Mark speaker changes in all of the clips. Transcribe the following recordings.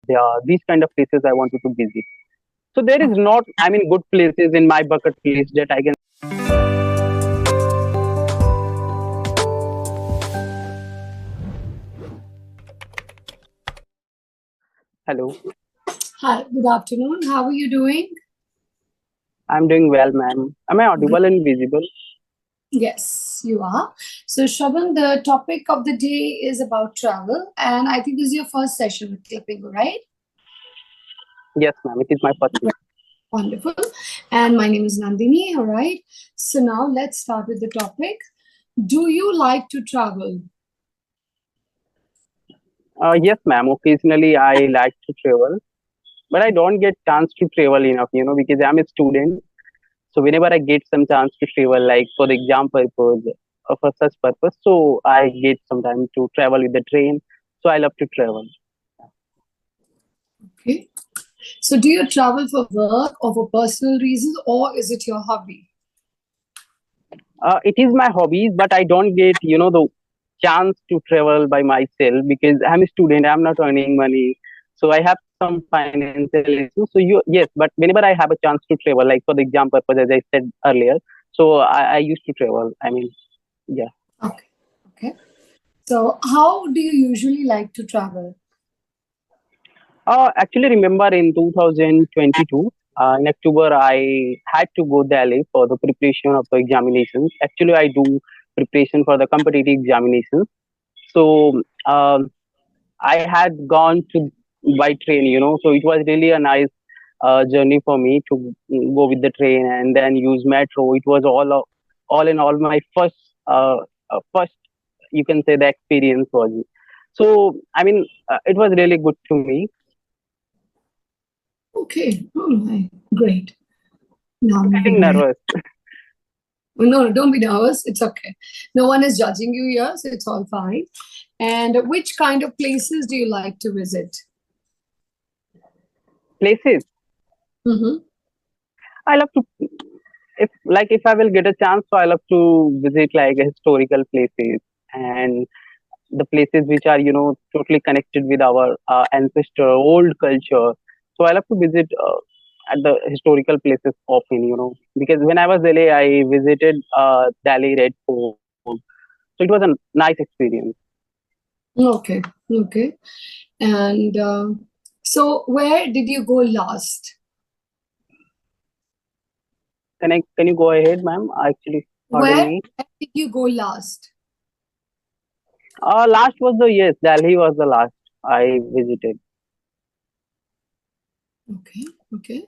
Speaker 1: Ayodhya. These kind of places I wanted to visit. So there is not, I mean, good places in my bucket list that I can. Hello,
Speaker 2: Hi, good afternoon. How are you doing?
Speaker 1: I'm doing well, ma'am. Am I audible and visible?
Speaker 2: Yes, you are. So, Shravan, the topic of the day is about travel, and I think this is your first session with Clapingo, right?
Speaker 1: Yes, ma'am. It is my first week.
Speaker 2: Wonderful. And my name is Nandini, all right? So, now let's start with the topic. Do you like to travel?
Speaker 1: Yes, ma'am. Occasionally I like to travel, but I don't get chance to travel enough, because I'm a student. So whenever I get some chance to travel, like for the exam purpose or for such purpose, so I get some time to travel with the train. So I love to travel.
Speaker 2: Okay. So, do you travel for work or for personal reasons, or is it your hobby?
Speaker 1: It is my hobbies, but I don't get, the chance to travel by myself because I'm a student. I'm not earning money, so I have some financial issues. So yes, but whenever I have a chance to travel, like for the exam purpose, as I said earlier, so I used to travel. I mean, yeah.
Speaker 2: Okay. Okay. So, how do you usually like to travel?
Speaker 1: Actually, remember in 2022, in October, I had to go Delhi for the preparation of the examinations. Actually, I do preparation for the competitive examinations. So I had gone to by train, so it was really a nice journey for me to go with the train and then use metro. It was all in all my first, you can say, the experience was. So I mean, it was really good to me.
Speaker 2: Okay. All right. Great. Now,
Speaker 1: Getting
Speaker 2: moving ahead.
Speaker 1: nervous.
Speaker 2: No, no, don't be nervous. It's okay. No one is judging you here, so it's all fine. And which kind of places do you like to visit?
Speaker 1: Places
Speaker 2: Mm-hmm.
Speaker 1: I love to, if I will get a chance, so I love to visit like historical places and the places which are totally connected with our ancestor old culture. So I love to visit at the historical places often, because when I was Delhi, I visited Delhi Red Fort. So it was a nice experience.
Speaker 2: Okay, okay. And so, where did you go last?
Speaker 1: Can you go ahead, ma'am? Actually, pardon
Speaker 2: Where
Speaker 1: me.
Speaker 2: did you go last?
Speaker 1: Last was the yes, Delhi was the last I visited.
Speaker 2: Okay, okay.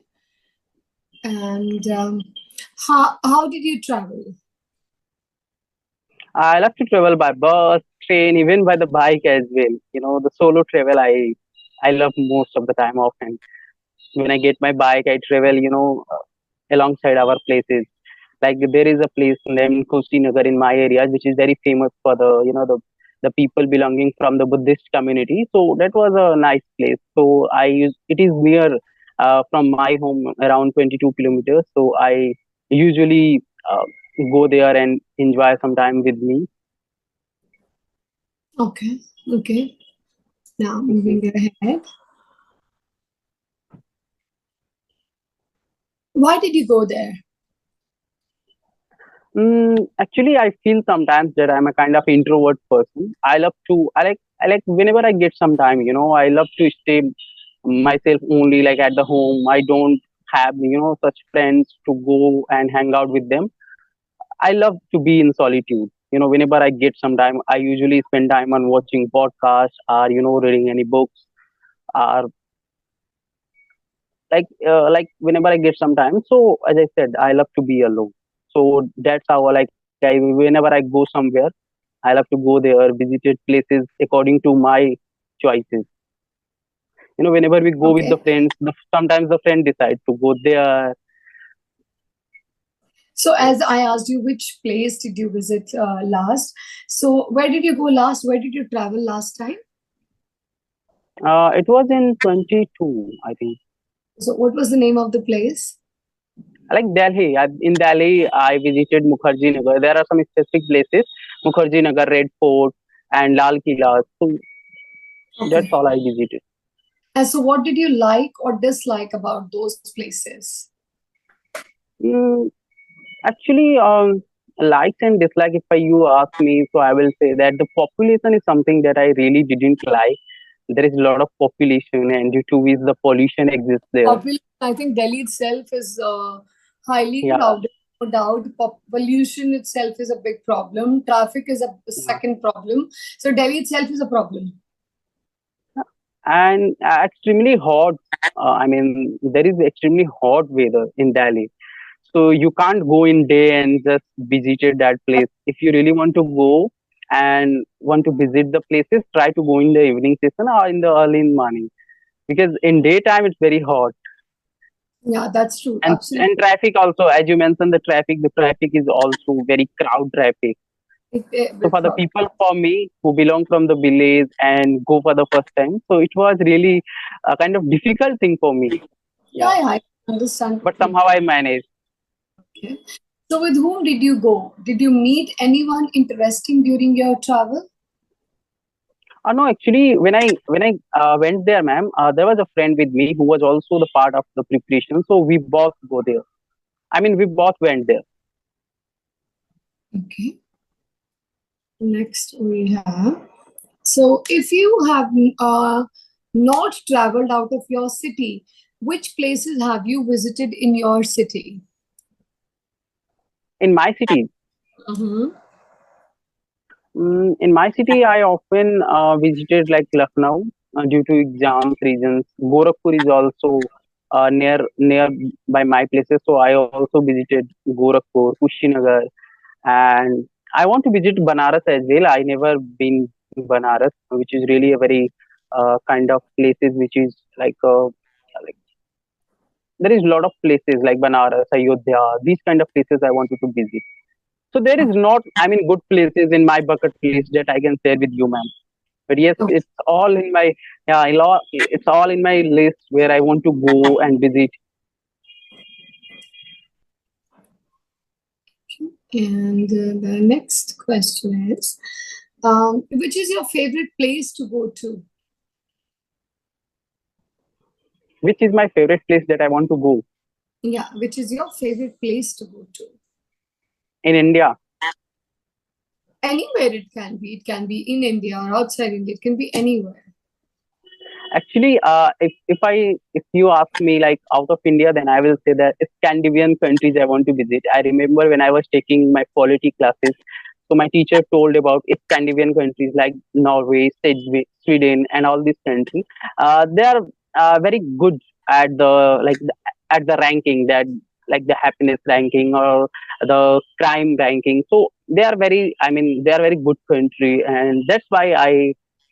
Speaker 2: And how did you travel?
Speaker 1: I love to travel by bus, train, even by the bike as well. The solo travel I love most of the time. Often when I get my bike, I travel. Alongside our places. Like there is a place named Kushinagar in my area, which is very famous for the people belonging from the Buddhist community. So that was a nice place. So it is near from my home around 22 kilometers. So I usually go there and enjoy some time with me.
Speaker 2: Okay, okay. Now,
Speaker 1: Okay.
Speaker 2: moving ahead. Why did you go there?
Speaker 1: Actually, I feel sometimes that I'm a kind of introvert person. I like whenever I get some time, I love to stay myself only, like at the home. I don't have, such friends to go and hang out with them. I love to be in solitude. Whenever I get some time, I usually spend time on watching podcasts or, reading any books or like whenever I get some time. So as I said, I love to be alone. So that's how whenever I go somewhere, I love to go there, visited places according to my choices. Whenever we go with the
Speaker 2: Okay.
Speaker 1: friends, sometimes the friend decides to go there.
Speaker 2: So, as I asked you, which place did you visit last? So, where did you go last? Where did you travel last time?
Speaker 1: It was in 22, I think.
Speaker 2: So, what was the name of the place?
Speaker 1: Like Delhi. In Delhi, I visited Mukherjee Nagar. There are some specific places, Mukherjee Nagar, Red Fort, and Lal Killa. So that's
Speaker 2: Okay.
Speaker 1: all I visited.
Speaker 2: And so, what did you like or dislike about those places?
Speaker 1: Mm, actually, likes and dislike, if you ask me, so I will say that the population is something that I really didn't like. There is a lot of population, and due to which the pollution exists there.
Speaker 2: Population, I think Delhi itself is highly
Speaker 1: Yeah,
Speaker 2: crowded, no doubt. Pollution itself is a big problem. Traffic is a
Speaker 1: yeah.
Speaker 2: second problem. So, Delhi itself is a problem.
Speaker 1: And extremely hot. I mean, there is extremely hot weather in Delhi. So you can't go in day and just visit that place. If you really want to go and want to visit the places, try to go in the evening session or in the early morning, because in daytime it's very hot.
Speaker 2: Yeah, that's true.
Speaker 1: And
Speaker 2: Absolutely.
Speaker 1: traffic also, as you mentioned, the traffic is also very crowd traffic. So
Speaker 2: Big
Speaker 1: for the
Speaker 2: problem.
Speaker 1: people, for me who belong from the village and go for the first time, so it was really a kind of difficult thing for me.
Speaker 2: Yeah,
Speaker 1: Yeah,
Speaker 2: I understand
Speaker 1: but
Speaker 2: completely.
Speaker 1: somehow I managed.
Speaker 2: Okay. So, with whom did you go? Did you meet anyone interesting during your travel?
Speaker 1: No, actually, when I went there, ma'am, there was a friend with me who was also the part of the preparation. So we both go there. I mean, we both went there.
Speaker 2: Okay. Next, we have. So, if you have not traveled out of your city, which places have you visited in your city?
Speaker 1: In my city,
Speaker 2: Mm-hmm.
Speaker 1: I often visited like Lucknow due to exams reasons. Gorakhpur is also near by my places, so I also visited Gorakhpur, Kushinagar, and I want to visit Banaras as well. I never been in Banaras, which is really a very kind of places which is like there is a lot of places like Banaras, Ayodhya, these kind of places I wanted to visit. So there is not, I mean, good places in my bucket list that I can share with you, ma'am. But yes,
Speaker 2: Okay.
Speaker 1: it's all in my it's all in my list where I want to go and visit.
Speaker 2: And the next question is, which is your favorite place to go to?
Speaker 1: Which is my favorite place that I want to go
Speaker 2: Yeah, which is your favorite place to go to?
Speaker 1: in India?
Speaker 2: Anywhere it can be. It can be in India or outside India. It can be anywhere.
Speaker 1: Actually, if you ask me like out of India, then I will say that Scandinavian countries I want to visit. I remember when I was taking my polity classes, so my teacher told about Scandinavian countries like Norway, Sweden, and all these countries. They are very good at at the ranking that like the happiness ranking or the crime ranking. So they are very, I mean, they are very good country, and that's why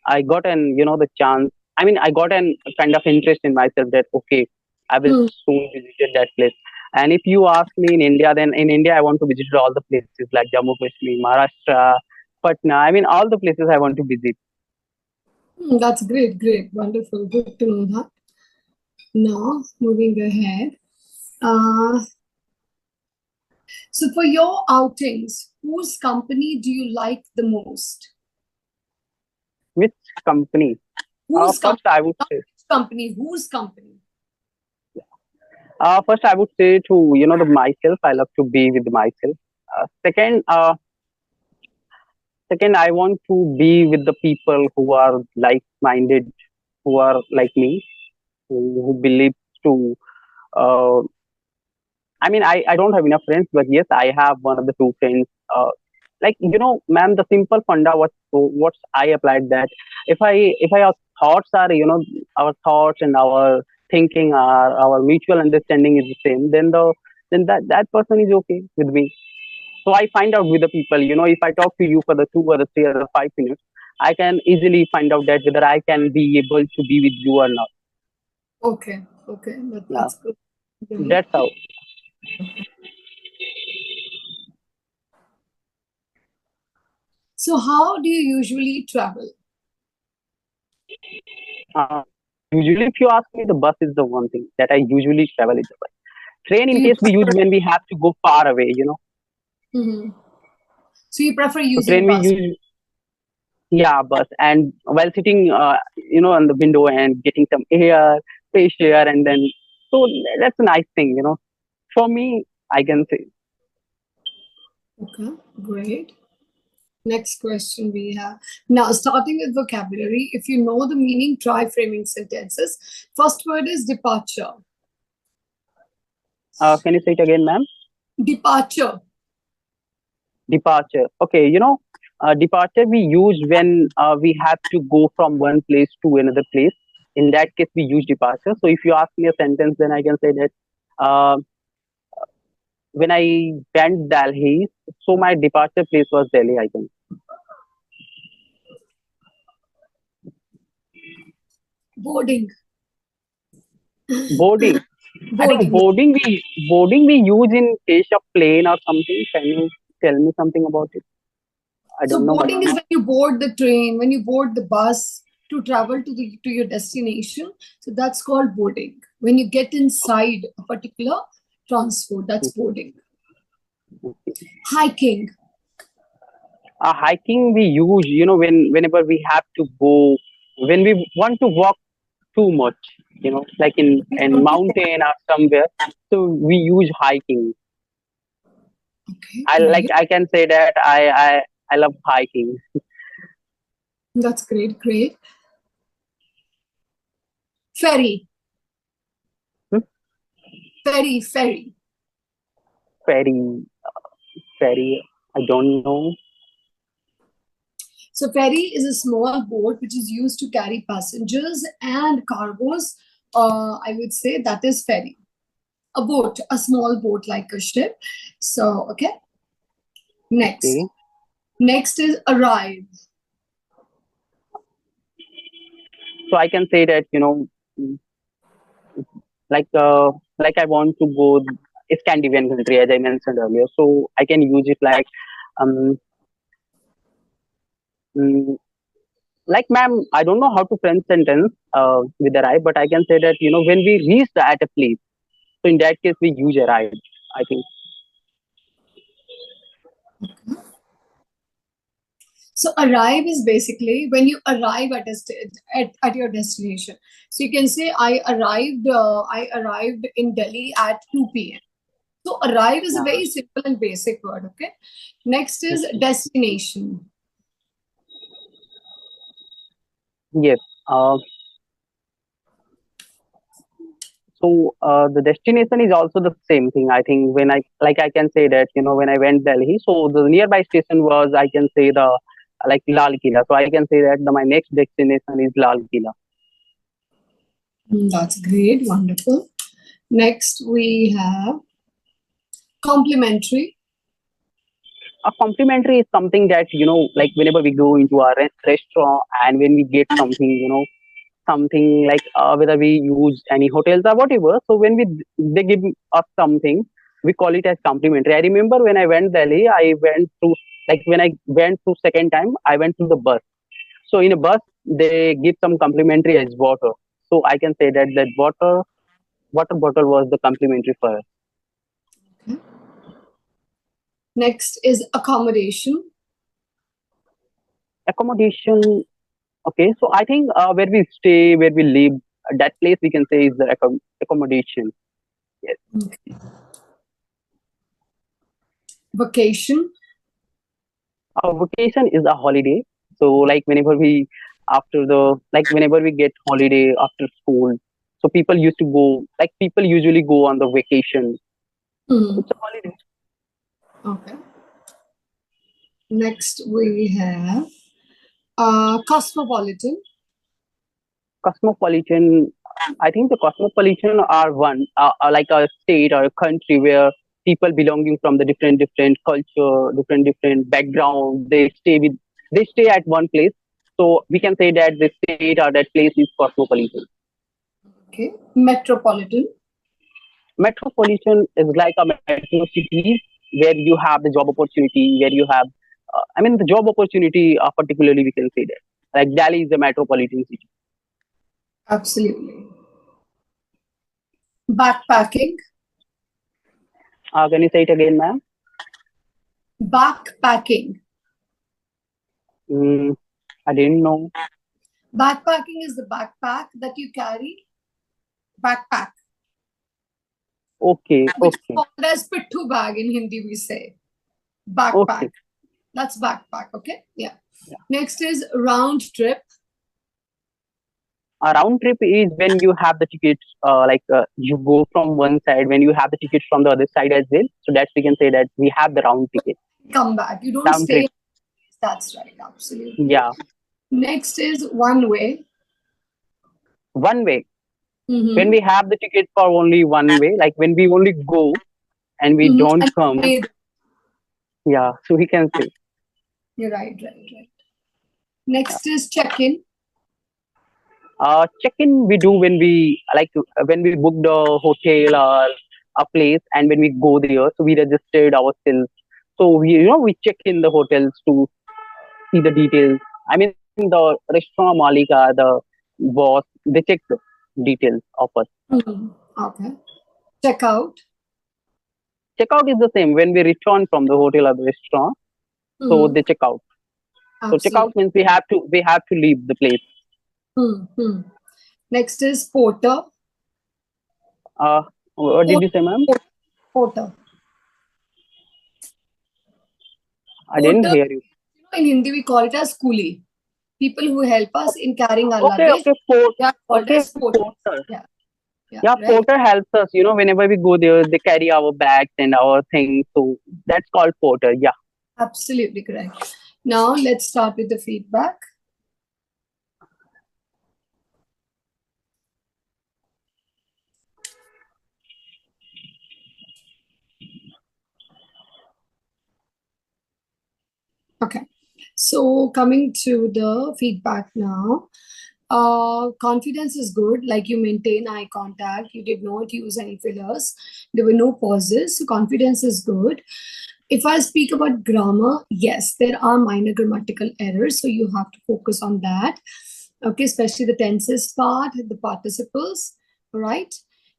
Speaker 1: I got an the chance. I mean, I got an kind of interest in myself that okay, I will
Speaker 2: Hmm.
Speaker 1: soon visit that place. And if you ask me in India, then in India I want to visit all the places like Jammu Kashmir, Maharashtra, Patna. I mean, all the places I want to visit.
Speaker 2: That's great, great, wonderful. Good to know that. Now, moving ahead. Uh, so, for your outings, whose company do you like the most?
Speaker 1: Which company?
Speaker 2: Whose company?
Speaker 1: First I would
Speaker 2: Not
Speaker 1: say.
Speaker 2: which company, whose company?
Speaker 1: First I would say to the myself. I love to be with myself. Second, I want to be with the people who are like-minded, who are like me, who believe to. Uh, I mean, I don't have enough friends, but yes, I have one of the two friends. Like ma'am, the simple funda what I applied that if our thoughts are our thoughts and our thinking are our mutual understanding is the same, then that person is okay with me. So I find out with the people, if I talk to you for the 2 or 3 or 5 minutes, I can easily find out that whether I can be able to be with you or not.
Speaker 2: Okay, okay,
Speaker 1: Yeah,
Speaker 2: that's good. Great.
Speaker 1: that's how.
Speaker 2: So, how do you usually travel?
Speaker 1: Uh, Usually, if you ask me, the bus is the one thing that I usually travel is the bus. Train,
Speaker 2: Do
Speaker 1: in
Speaker 2: you
Speaker 1: case we use
Speaker 2: prefer?
Speaker 1: when we have to go far away.
Speaker 2: Mhm. So, you prefer
Speaker 1: So
Speaker 2: using
Speaker 1: train we
Speaker 2: bus?
Speaker 1: use. Yeah, bus. And while sitting, on the window and getting some air, fresh air, and then so that's a nice thing, For me, I can say.
Speaker 2: Okay, great. Next question we have. Now, starting with vocabulary, if you know the meaning, try framing sentences. First word is departure.
Speaker 1: Can you say it again, ma'am?
Speaker 2: Departure.
Speaker 1: Departure. Okay, departure we use when we have to go from one place to another place. In that case, we use departure. So if you ask me a sentence, then I can say that uh, when I went Delhi, so my departure place was Delhi, I think.
Speaker 2: Boarding.
Speaker 1: Boarding. I think
Speaker 2: Boarding.
Speaker 1: boarding we use in case of plane or something. Can you tell me something about it? I
Speaker 2: So
Speaker 1: don't know much.
Speaker 2: boarding is when you board the train, when you board the bus to travel to your destination. So that's called boarding. When you get inside a particular transport, that's boarding. Hiking.
Speaker 1: Hiking we use, whenever we have to go, when we want to walk too much, like
Speaker 2: We
Speaker 1: in
Speaker 2: want to walk.
Speaker 1: mountain or somewhere. So we use hiking.
Speaker 2: Okay,
Speaker 1: I
Speaker 2: great.
Speaker 1: I can say that I love hiking.
Speaker 2: That's great, great. Ferry.
Speaker 1: Hmm?
Speaker 2: Ferry.
Speaker 1: Ferry, ferry. I don't know.
Speaker 2: So ferry is a small boat which is used to carry passengers and cargoes. I would say that is ferry. A boat, a small boat like a ship. So, okay. Next.
Speaker 1: Okay.
Speaker 2: Next is arrive.
Speaker 1: So I can say that like I want to go Scandinavian country as I mentioned earlier. So I can use it um mm, like ma'am, I don't know how to French sentence with arrive, but I can say that when we reach at a place. So in that case we use arrive. I think.
Speaker 2: So arrive is basically when you arrive at your destination. So you can say I arrived in Delhi at 2 p.m. So arrive is a
Speaker 1: Uh,
Speaker 2: very simple and basic word, okay? Next is destination.
Speaker 1: yes. So the destination is also the same thing. I think when I can say that when I went Delhi, so the nearby station was I can say the like Lal Killa. So I can say that my next destination is Lal Killa.
Speaker 2: That's great, wonderful. Next we have complimentary.
Speaker 1: A complimentary is something that like whenever we go into a restaurant and when we get something something like whether we use any hotels or whatever. So when they give us something, we call it as complimentary. I remember when I went Delhi, I went through like when I went through second time, I went through the bus. So in a bus, they give some complimentary as water. So I can say that water bottle was the complimentary for us.
Speaker 2: Next is accommodation.
Speaker 1: Accommodation. Okay, so I think where we stay, where we live, that place we can say is the accommodation. Yes.
Speaker 2: Vacation.
Speaker 1: A vacation is a holiday. So like whenever we after the like whenever we get holiday after school, so people usually go on the vacation.
Speaker 2: Hmm.
Speaker 1: It's a holiday.
Speaker 2: Okay. Next we have cosmopolitan.
Speaker 1: Cosmopolitan. I think the cosmopolitan are one like a state or a country where people belonging from the different culture, different background, they stay at one place. So we can say that the state or that place is cosmopolitan.
Speaker 2: Okay. Metropolitan.
Speaker 1: Metropolitan is like a metro cities where you have the job opportunity, where you have, I mean, the job opportunity, particularly we can say that. Like Delhi is a metropolitan city.
Speaker 2: Absolutely. Backpacking.
Speaker 1: Can you say it again, ma'am?
Speaker 2: Backpacking.
Speaker 1: Mm, I didn't know.
Speaker 2: Backpacking is the backpack that you carry. Backpack,
Speaker 1: Okay,
Speaker 2: which is
Speaker 1: okay,
Speaker 2: called as pittu bag in Hindi, we say.
Speaker 1: okay.
Speaker 2: Backpack. That's backpack, okay? Yeah.
Speaker 1: Yeah.
Speaker 2: Next is round trip.
Speaker 1: A round trip is when you have the tickets, you go from one side when you have the tickets from the other side as well. So that's we can say that we have the round ticket,
Speaker 2: Come back. You don't
Speaker 1: round
Speaker 2: stay.
Speaker 1: trip.
Speaker 2: That's right, absolutely.
Speaker 1: Yeah,
Speaker 2: Next is one way.
Speaker 1: one way. When
Speaker 2: Mm-hmm.
Speaker 1: we have the ticket for only one way, like when we only go and we
Speaker 2: Mm-hmm.
Speaker 1: don't
Speaker 2: And
Speaker 1: come.
Speaker 2: stay.
Speaker 1: Yeah, so we can say.
Speaker 2: You're right, right, right. Next is check-in.
Speaker 1: Check-in we do when when we book the hotel or a place, and when we go there, so we registered ourselves. So we check in the hotels to see the details. I mean, the restaurant malika, the boss, they check the details of us.
Speaker 2: Mm-hmm. Okay. Check out.
Speaker 1: Checkout is the same when we return from the hotel or the restaurant. So
Speaker 2: Mm-hmm.
Speaker 1: they check out. So checkout
Speaker 2: Absolutely.
Speaker 1: means we have to leave the place.
Speaker 2: Mm-hmm. Next is porter.
Speaker 1: Uh, what did you say, ma'am?
Speaker 2: Porter. Porter.
Speaker 1: I didn't
Speaker 2: Porter,
Speaker 1: hear you.
Speaker 2: in Hindi we call it as coolie. People who help us in carrying our
Speaker 1: Okay,
Speaker 2: luggage,
Speaker 1: okay,
Speaker 2: they are called
Speaker 1: okay,
Speaker 2: as porters.
Speaker 1: porter.
Speaker 2: Yeah, yeah,
Speaker 1: Yeah,
Speaker 2: right.
Speaker 1: porter helps us. Whenever we go there, they carry our bags and our things. So that's called porter. Yeah,
Speaker 2: Absolutely correct. Now let's start with the feedback. Okay. So coming to the feedback now. Confidence is good. Like you maintain eye contact. You did not use any fillers. There were no pauses. So confidence is good. If I speak about grammar, yes, there are minor grammatical errors. So you have to focus on that. Okay, especially the tenses part, the participles. All right.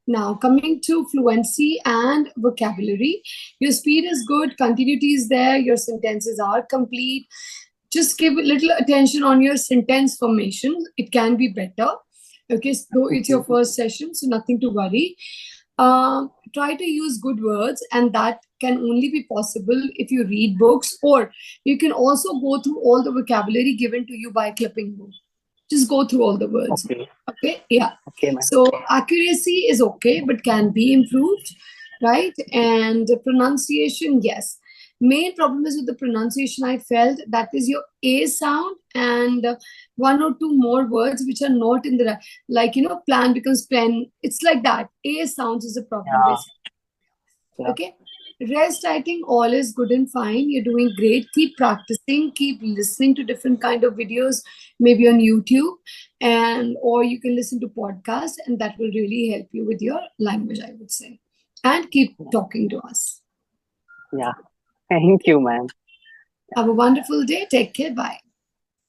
Speaker 2: Now, coming to fluency and vocabulary, your speed is good, continuity is there, your sentences are complete. Just give a little attention on your sentence formation. It can be better. Okay, though it's your
Speaker 1: okay.
Speaker 2: first session, so nothing to worry. Try to use good words, and that can only be possible if you read books, or you can also go through all the vocabulary given to you by Clapingo. Just go through all the words.
Speaker 1: Okay,
Speaker 2: Okay, yeah.
Speaker 1: okay, ma'am.
Speaker 2: So accuracy is okay, but can be improved, right? And the pronunciation, yes. Main problem is with the pronunciation. I felt that is your A sound and one or two more words which are not in the like plan becomes pen. It's like that. A sounds is a problem
Speaker 1: Yeah,
Speaker 2: basically.
Speaker 1: yeah,
Speaker 2: Okay. Rest, I think all is good and fine. You're doing great. Keep practicing, keep listening to different kind of videos, maybe on YouTube, and or you can listen to podcasts, and that will really help you with your language, I would say. And keep talking to us.
Speaker 1: yeah. Thank you, ma'am.
Speaker 2: Have a wonderful day. Take care. Bye.